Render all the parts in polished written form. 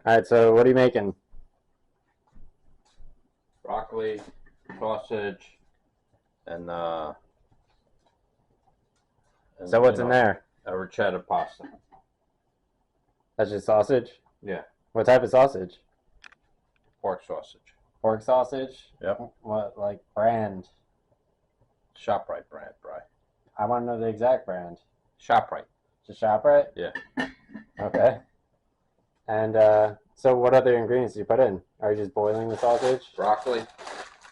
All right, so what are you making? Broccoli, sausage, and So what's in there? Orecchiette pasta. That's just sausage? Yeah, What type of sausage? pork sausage. Pork sausage? Yep. What, like, brand? ShopRite brand, Bry. I want to know the exact brand. ShopRite. Just ShopRite? Yeah. Okay. And so what other ingredients do you put in? Are you just boiling the sausage? Broccoli,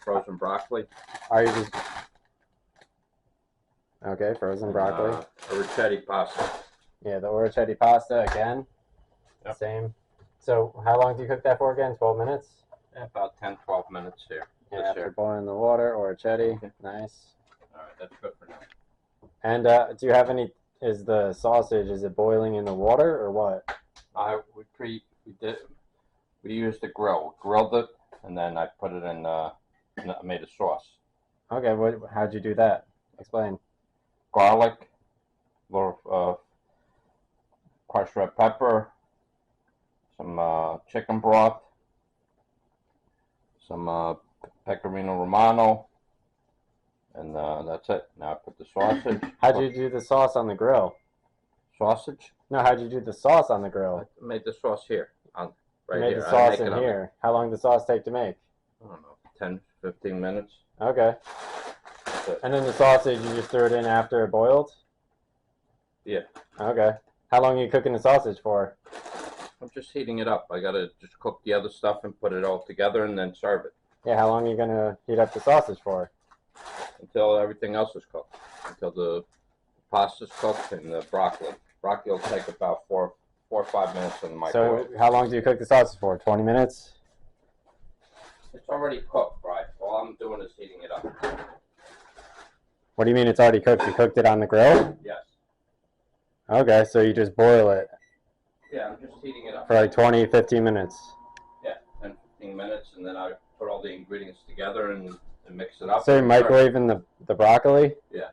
frozen broccoli. Are you just... Okay, frozen broccoli. Orecchiette pasta. Yeah, the orecchiette pasta again. Yep. Same. So how long do you cook that for again? 12 minutes? Yeah, about 10, 12 minutes here. Yeah, after boiling the water, orecchiette. Okay. Nice. All right, that's good for now. And do you have any... Is the sausage, is it boiling in the water or what? We used the grill. We grilled it, and then I put it in. I made a sauce. Okay, how'd you do that? Explain. Garlic, a little crushed red pepper, some chicken broth, some Pecorino Romano, and that's it. Now I put the sausage. How'd you do the sauce on the grill? Sausage? No, how'd you do the sauce on the grill? I made the sauce here. Right you made here. The sauce in here. How long did the sauce take to make? I don't know, 10, 15 minutes. Okay. And then the sausage, you just threw it in after it boiled? Yeah. Okay. How long are you cooking the sausage for? I'm just heating it up. I gotta just cook the other stuff and put it all together and then serve it. Yeah, how long are you gonna heat up the sausage for? Until everything else is cooked. Until the pasta's cooked and the broccoli. Broccoli will take about 4 or 5 minutes in the microwave. So how long do you cook the sausage for? 20 minutes? It's already cooked, right? All I'm doing is heating it up. What do you mean it's already cooked? You cooked it on the grill? Yes. Okay, so you just boil it? Yeah, I'm just heating it up. For like 20, 15 minutes? Yeah, 10, 15 minutes, and then I put all the ingredients together and mix it up. So you're microwaving the broccoli? Yeah.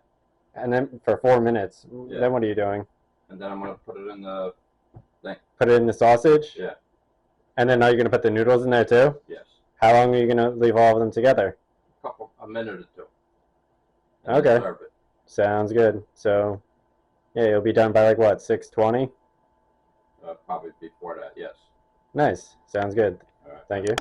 And then for 4 minutes? Yeah. Then what are you doing? And then I'm going to put it in the thing. Put it in the sausage? Yeah. And then now you're going to put the noodles in there too? Yes. How long are you going to leave all of them together? A minute or two. Okay. Sounds good. So, yeah, you'll be done by like what, 6:20? Probably before that, yes. Nice. Sounds good. All right. Thank you.